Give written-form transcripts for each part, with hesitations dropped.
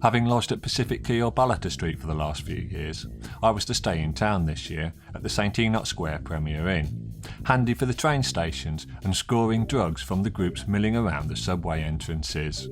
Having lodged at Pacific Quay or Ballater Street for the last few years, I was to stay in town this year at the St Enoch Square Premier Inn, handy for the train stations and scoring drugs from the groups milling around the subway entrances.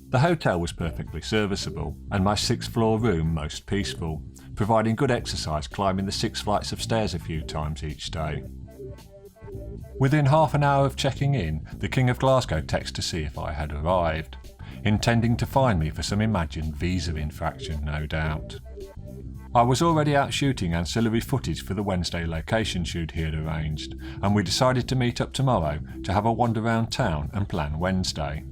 The hotel was perfectly serviceable and my 6th floor room most peaceful, providing good exercise climbing the 6 flights of stairs a few times each day. Within half an hour of checking in, the King of Glasgow texted to see if I had arrived, intending to fine me for some imagined visa infraction, no doubt. I was already out shooting ancillary footage for the Wednesday location shoot he had arranged, and we decided to meet up tomorrow to have a wander around town and plan Wednesday.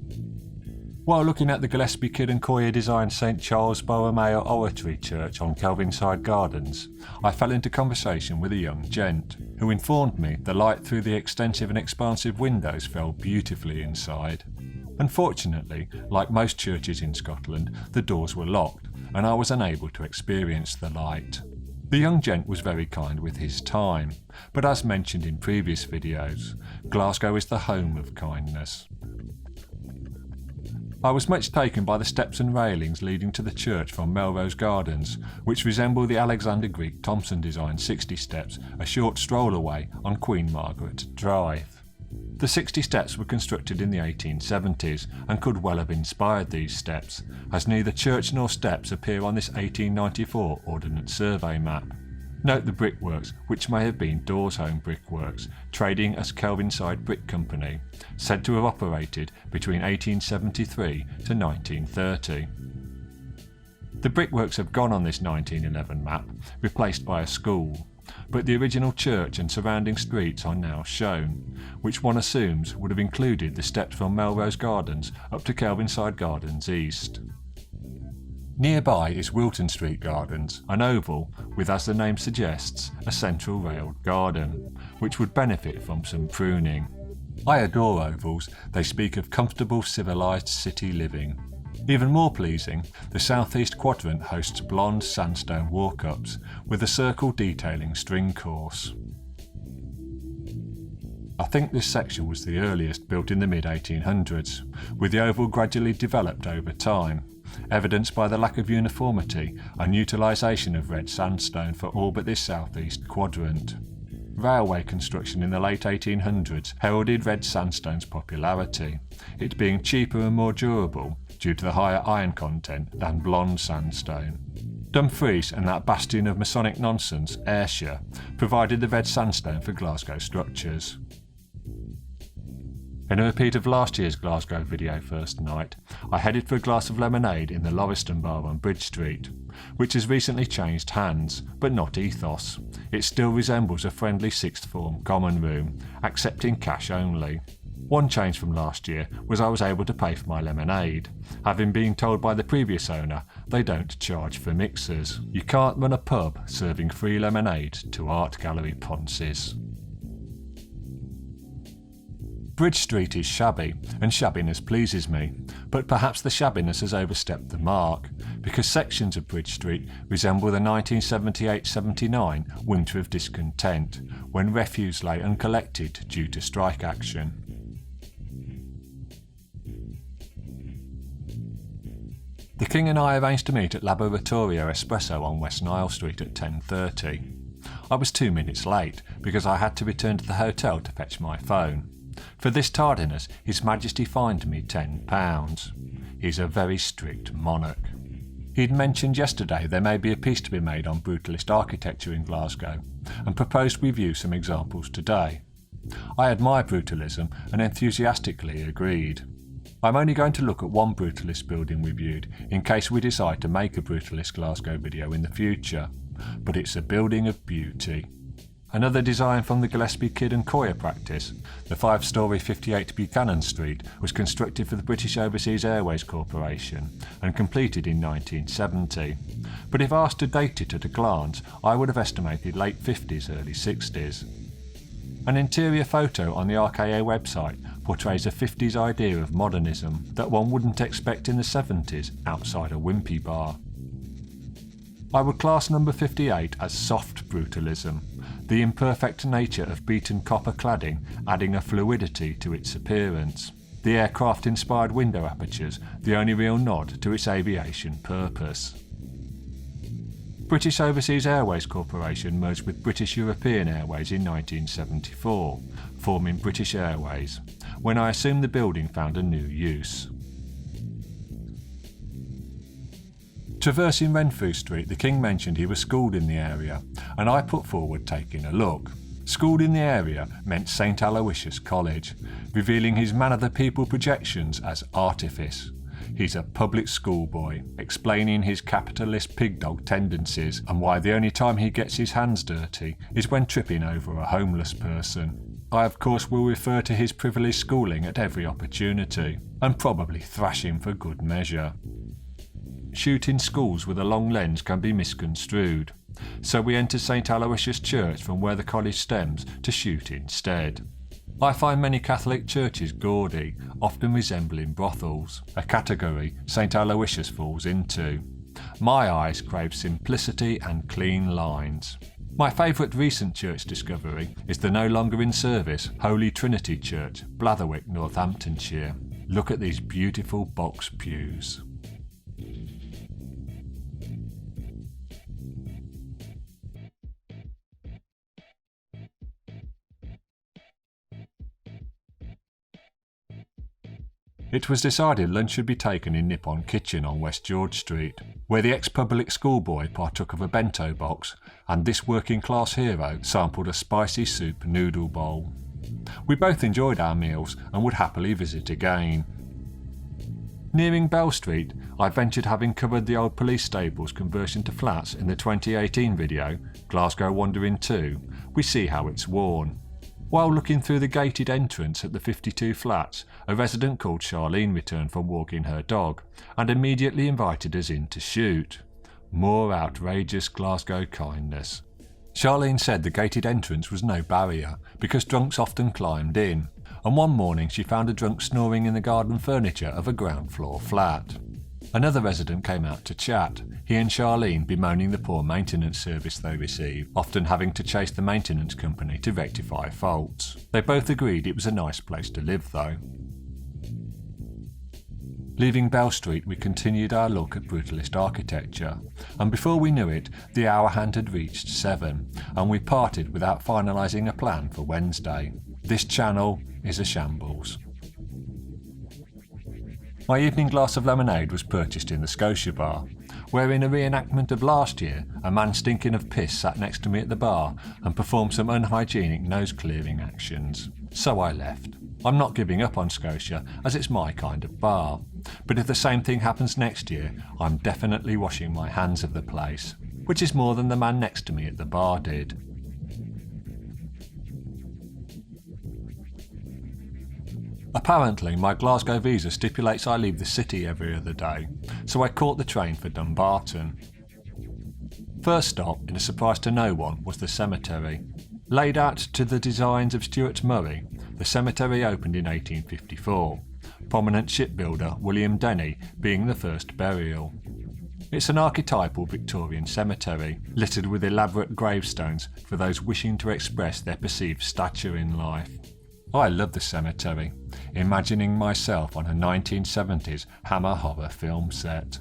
While looking at the Gillespie Kidd and Coyer designed St Charles Borromeo Oratory Church on Kelvinside Gardens, I fell into conversation with a young gent, who informed me the light through the extensive and expansive windows fell beautifully inside. Unfortunately, like most churches in Scotland, the doors were locked and I was unable to experience the light. The young gent was very kind with his time, but as mentioned in previous videos, Glasgow is the home of kindness. I was much taken by the steps and railings leading to the church from Melrose Gardens, which resemble the Alexander Greek Thompson designed 60 steps a short stroll away on Queen Margaret Drive. The 60 steps were constructed in the 1870s and could well have inspired these steps, as neither church nor steps appear on this 1894 Ordnance Survey map. Note the brickworks, which may have been Dawes Home Brickworks, trading as Kelvinside Brick Company, said to have operated between 1873 to 1930. The brickworks have gone on this 1911 map, replaced by a school, but the original church and surrounding streets are now shown, which one assumes would have included the steps from Melrose Gardens up to Kelvinside Gardens East. Nearby is Wilton Street Gardens, an oval with, as the name suggests, a central railed garden, which would benefit from some pruning. I adore ovals, they speak of comfortable civilised city living. Even more pleasing, the southeast quadrant hosts blonde sandstone walk-ups, with a circle detailing string course. I think this section was the earliest, built in the mid-1800s, with the oval gradually developed over time, evidenced by the lack of uniformity and utilisation of red sandstone for all but this southeast quadrant. Railway construction in the late 1800s heralded red sandstone's popularity, it being cheaper and more durable due to the higher iron content than blonde sandstone. Dumfries and that bastion of Masonic nonsense, Ayrshire, provided the red sandstone for Glasgow structures. In a repeat of last year's Glasgow video first night, I headed for a glass of lemonade in the Lauriston bar on Bridge Street, which has recently changed hands, but not ethos. It still resembles a friendly sixth form common room, accepting cash only. One change from last year was I was able to pay for my lemonade, having been told by the previous owner they don't charge for mixers. You can't run a pub serving free lemonade to art gallery ponces. Bridge Street is shabby, and shabbiness pleases me, but perhaps the shabbiness has overstepped the mark, because sections of Bridge Street resemble the 1978-79 Winter of Discontent, when refuse lay uncollected due to strike action. The King and I arranged to meet at Laboratorio Espresso on West Nile Street at 10:30. I was 2 minutes late, because I had to return to the hotel to fetch my phone. For this tardiness, His Majesty fined me £10. He's a very strict monarch. He'd mentioned yesterday there may be a piece to be made on brutalist architecture in Glasgow, and proposed we view some examples today. I admire brutalism and enthusiastically agreed. I'm only going to look at one brutalist building we viewed, in case we decide to make a brutalist Glasgow video in the future, but it's a building of beauty. Another design from the Gillespie Kidd and Coyer practice, the 5-storey 58 Buchanan Street, was constructed for the British Overseas Airways Corporation and completed in 1970. But if asked to date it at a glance, I would have estimated late 50s, early 60s. An interior photo on the RKA website portrays a 50s idea of modernism that one wouldn't expect in the 70s outside a wimpy bar. I would class number 58 as soft brutalism, the imperfect nature of beaten copper cladding adding a fluidity to its appearance. the aircraft-inspired window apertures the only real nod to its aviation purpose. British Overseas Airways Corporation merged with British European Airways in 1974, forming British Airways, when I assumed the building found a new use. Traversing Renfrew Street, the King mentioned he was schooled in the area, and I put forward taking a look. Schooled in the area meant St Aloysius College, revealing his man of the people projections as artifice. He's a public schoolboy, explaining his capitalist pig-dog tendencies and why the only time he gets his hands dirty is when tripping over a homeless person. I of course will refer to his privileged schooling at every opportunity, and probably thrash him for good measure. Shooting schools with a long lens can be misconstrued, so we enter St Aloysius Church from where the college stems to shoot instead. I find many Catholic churches gaudy, often resembling brothels, a category St Aloysius falls into. My eyes crave simplicity and clean lines. My favourite recent church discovery is the no longer in service Holy Trinity Church, Blatherwick, Northamptonshire. Look at these beautiful box pews. It was decided lunch should be taken in Nippon Kitchen on West George Street, where the ex-public schoolboy partook of a bento box and this working class hero sampled a spicy soup noodle bowl. We both enjoyed our meals and would happily visit again. Nearing Bell Street, I ventured, having covered the old police stables conversion to flats in the 2018 video, Glasgow Wandering 2, we see how it's worn. While looking through the gated entrance at the 52 flats, a resident called Charlene returned from walking her dog and immediately invited us in to shoot. More outrageous Glasgow kindness. Charlene said the gated entrance was no barrier because drunks often climbed in, and one morning she found a drunk snoring in the garden furniture of a ground floor flat. Another resident came out to chat, he and Charlene bemoaning the poor maintenance service they receive, often having to chase the maintenance company to rectify faults. They both agreed it was a nice place to live though. Leaving Bell Street, we continued our look at brutalist architecture, and before we knew it, the hour hand had reached 7, and we parted without finalising a plan for Wednesday. This channel is a shambles. My evening glass of lemonade was purchased in the Scotia bar, where in a reenactment of last year, a man stinking of piss sat next to me at the bar and performed some unhygienic nose-clearing actions. So I left. I'm not giving up on Scotia, as it's my kind of bar, but if the same thing happens next year, I'm definitely washing my hands of the place, which is more than the man next to me at the bar did. Apparently, my Glasgow visa stipulates I leave the city every other day, so I caught the train for Dumbarton. First stop, in a surprise to no one, was the cemetery. Laid out to the designs of Stuart Murray, the cemetery opened in 1854, prominent shipbuilder William Denny being the first burial. It's an archetypal Victorian cemetery, littered with elaborate gravestones for those wishing to express their perceived stature in life. I love the cemetery, imagining myself on a 1970s Hammer horror film set.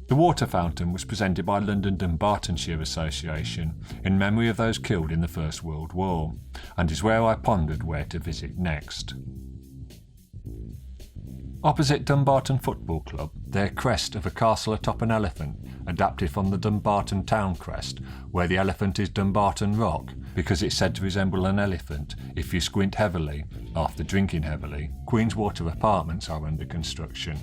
The water fountain was presented by London Dumbartonshire Association in memory of those killed in the First World War, and is where I pondered where to visit next. Opposite Dumbarton Football Club, their crest of a castle atop an elephant, adapted from the Dumbarton town crest, where the elephant is Dumbarton Rock, because it's said to resemble an elephant if you squint heavily. After drinking heavily, Queenswater apartments are under construction.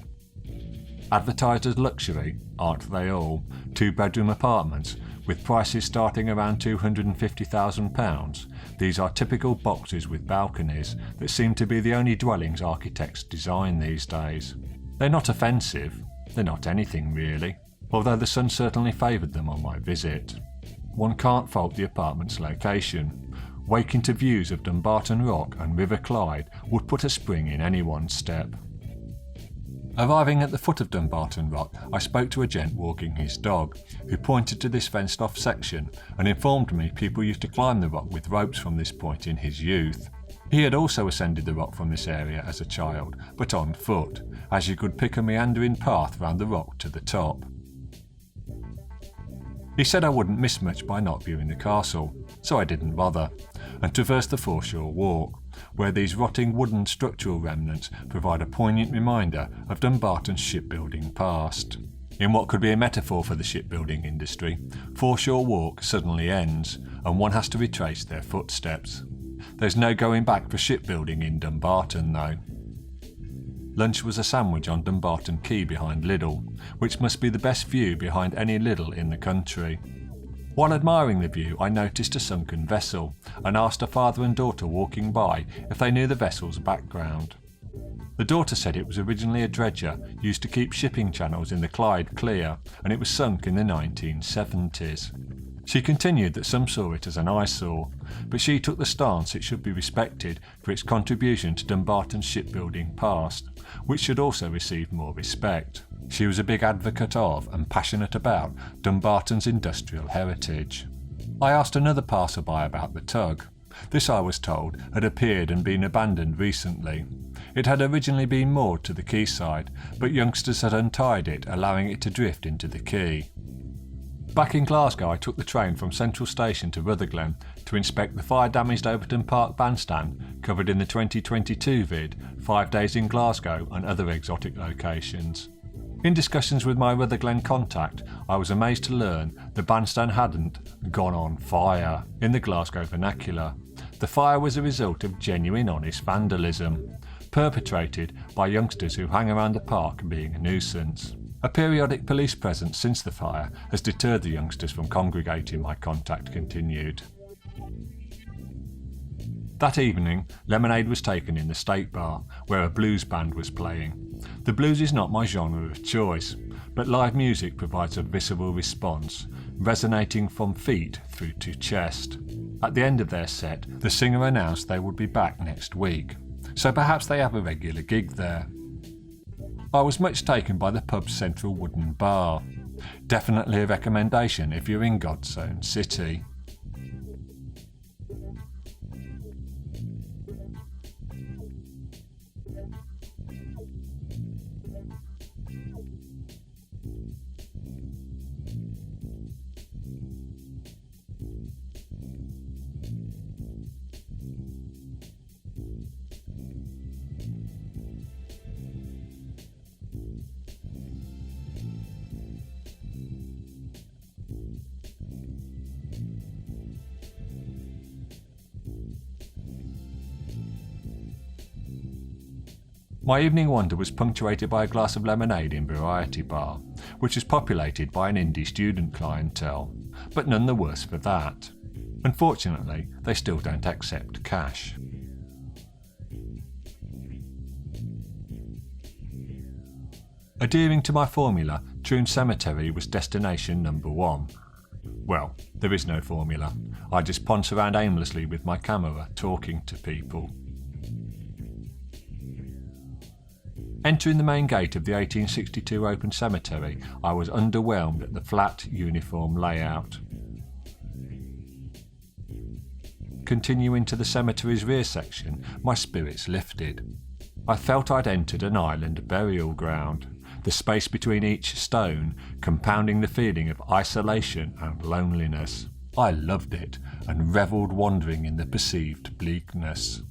Advertised as luxury, aren't they all? 2-bedroom apartments, with prices starting around £250,000. These are typical boxes with balconies that seem to be the only dwellings architects design these days. They're not offensive, they're not anything really, although the sun certainly favoured them on my visit. One can't fault the apartment's location. Waking to views of Dumbarton Rock and River Clyde would put a spring in anyone's step. Arriving at the foot of Dumbarton Rock, I spoke to a gent walking his dog, who pointed to this fenced-off section and informed me people used to climb the rock with ropes from this point in his youth. He had also ascended the rock from this area as a child, but on foot, as you could pick a meandering path round the rock to the top. He said I wouldn't miss much by not viewing the castle, so I didn't bother, and traversed the Foreshore Walk, where these rotting wooden structural remnants provide a poignant reminder of Dumbarton's shipbuilding past. In what could be a metaphor for the shipbuilding industry, Foreshore Walk suddenly ends, and one has to retrace their footsteps. There's no going back for shipbuilding in Dumbarton though. Lunch was a sandwich on Dumbarton Quay behind Lidl, which must be the best view behind any Lidl in the country. While admiring the view, I noticed a sunken vessel and asked a father and daughter walking by if they knew the vessel's background. The daughter said it was originally a dredger used to keep shipping channels in the Clyde clear, and it was sunk in the 1970s. She continued that some saw it as an eyesore, but she took the stance it should be respected for its contribution to Dumbarton's shipbuilding past, which should also receive more respect. She was a big advocate of and passionate about Dumbarton's industrial heritage. I asked another passerby about the tug. This, I was told, had appeared and been abandoned recently. It had originally been moored to the quayside, but youngsters had untied it, allowing it to drift into the quay. Back in Glasgow, I took the train from Central Station to Rutherglen to inspect the fire-damaged Overton Park bandstand covered in the 2022 vid 5 Days in Glasgow and Other Exotic Locations. In discussions with my Rutherglen contact, I was amazed to learn the bandstand hadn't gone on fire in the Glasgow vernacular. The fire was a result of genuine honest vandalism, perpetrated by youngsters who hang around the park being a nuisance. A periodic police presence since the fire has deterred the youngsters from congregating, my contact continued. That evening, lemonade was taken in the State Bar, where a blues band was playing. The blues is not my genre of choice, but live music provides a visceral response, resonating from feet through to chest. At the end of their set, the singer announced they would be back next week, so perhaps they have a regular gig there. I was much taken by the pub's central wooden bar. Definitely a recommendation if you're in God's own city. My evening wander was punctuated by a glass of lemonade in Variety Bar, which is populated by an indie student clientele, but none the worse for that. Unfortunately, they still don't accept cash. Adhering to my formula, Troon Cemetery was destination number 1. Well, there is no formula. I just ponce around aimlessly with my camera, talking to people. Entering the main gate of the 1862 open cemetery, I was underwhelmed at the flat, uniform layout. Continuing to the cemetery's rear section, my spirits lifted. I felt I'd entered an island burial ground, the space between each stone compounding the feeling of isolation and loneliness. I loved it and revelled wandering in the perceived bleakness.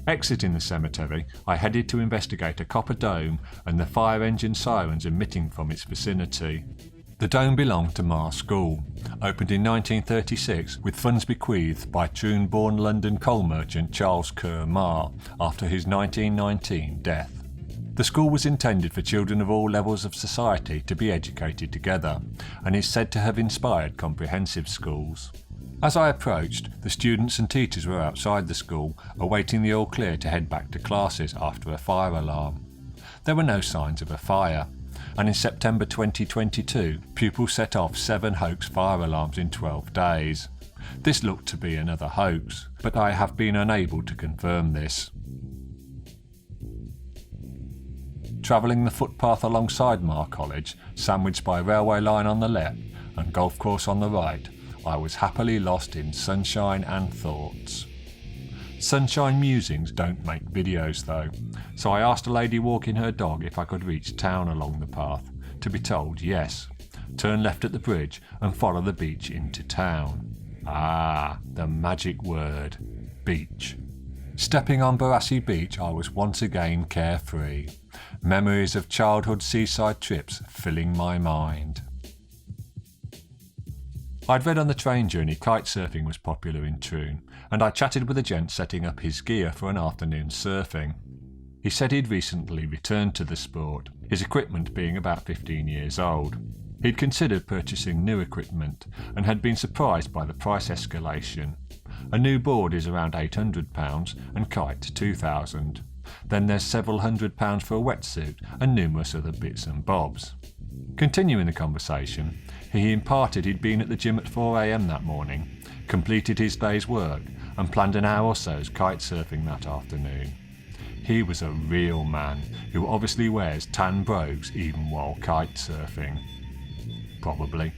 Exiting the cemetery, I headed to investigate a copper dome and the fire engine sirens emitting from its vicinity. The dome belonged to Marr School, opened in 1936 with funds bequeathed by Troon-born London coal merchant Charles Kerr Marr after his 1919 death. The school was intended for children of all levels of society to be educated together, and is said to have inspired comprehensive schools. As I approached, the students and teachers were outside the school, awaiting the all clear to head back to classes after a fire alarm. There were no signs of a fire, and in September 2022, pupils set off 7 hoax fire alarms in 12 days. This looked to be another hoax, but I have been unable to confirm this. Travelling the footpath alongside Marr College, sandwiched by a railway line on the left and golf course on the right, I was happily lost in sunshine and thoughts. Sunshine musings don't make videos though, so I asked a lady walking her dog if I could reach town along the path, to be told yes. Turn left at the bridge and follow the beach into town. Ah, the magic word, beach. Stepping on Barassi Beach, I was once again carefree. Memories of childhood seaside trips filling my mind. I'd read on the train journey kite surfing was popular in Troon, and I chatted with a gent setting up his gear for an afternoon surfing. He said he'd recently returned to the sport, his equipment being about 15 years old. He'd considered purchasing new equipment and had been surprised by the price escalation. A new board is around £800 and kite £2,000. Then there's several £100 for a wetsuit and numerous other bits and bobs. Continuing the conversation, he imparted he'd been at the gym at 4 AM that morning, completed his day's work and planned an hour or so's kite surfing that afternoon. He was a real man who obviously wears tan brogues even while kite surfing. Probably.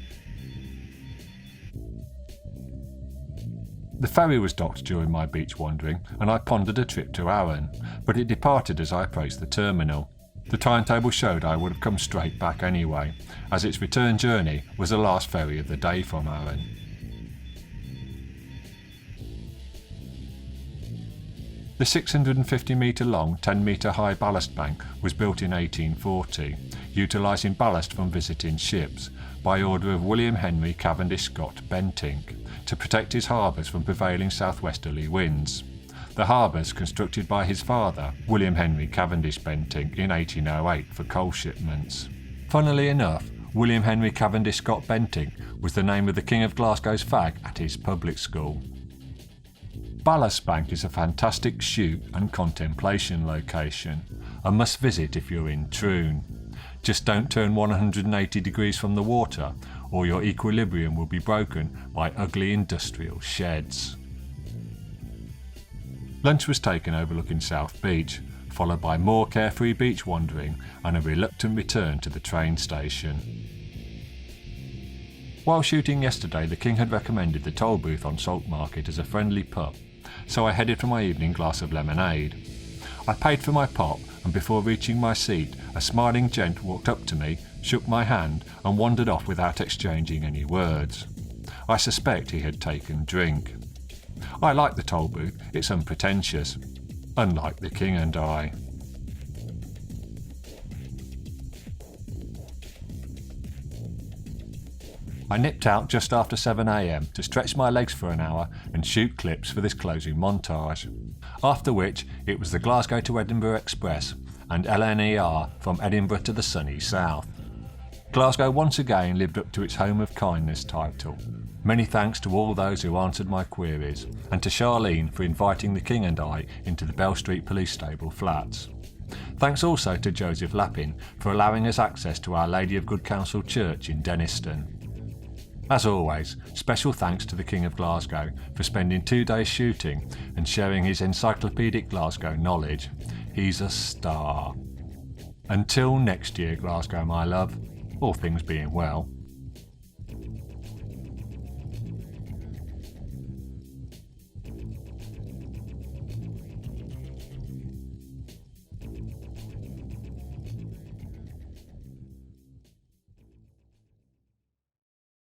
The ferry was docked during my beach wandering and I pondered a trip to Arran, but it departed as I approached the terminal. The timetable showed I would have come straight back anyway, as its return journey was the last ferry of the day from Arran. The 650 metre long, 10 metre high ballast bank was built in 1840, utilising ballast from visiting ships, by order of William Henry Cavendish Scott Bentinck, to protect his harbours from prevailing southwesterly winds. The harbours constructed by his father, William Henry Cavendish Bentinck, in 1808 for coal shipments. Funnily enough, William Henry Cavendish Scott Bentinck was the name of the King of Glasgow's fag at his public school. Ballast Bank is a fantastic shoot and contemplation location, a must visit if you're in Troon. Just don't turn 180 degrees from the water or your equilibrium will be broken by ugly industrial sheds. Lunch was taken overlooking South Beach, followed by more carefree beach wandering and a reluctant return to the train station. While shooting yesterday, the King had recommended the toll booth on Salt Market as a friendly pub, so I headed for my evening glass of lemonade. I paid for my pop, and before reaching my seat, a smiling gent walked up to me, shook my hand and wandered off without exchanging any words. I suspect he had taken drink. I like the toll booth, it's unpretentious, unlike the King and I. I nipped out just after 7 AM to stretch my legs for an hour and shoot clips for this closing montage, after which it was the Glasgow to Edinburgh Express and LNER from Edinburgh to the sunny south. Glasgow once again lived up to its Home of Kindness title. Many thanks to all those who answered my queries, and to Charlene for inviting the King and I into the Bell Street Police Stable flats. Thanks also to Joseph Lappin for allowing us access to Our Lady of Good Counsel Church in Denniston. As always, special thanks to the King of Glasgow for spending 2 days shooting and sharing his encyclopedic Glasgow knowledge. He's a star. Until next year, Glasgow my love, all things being well.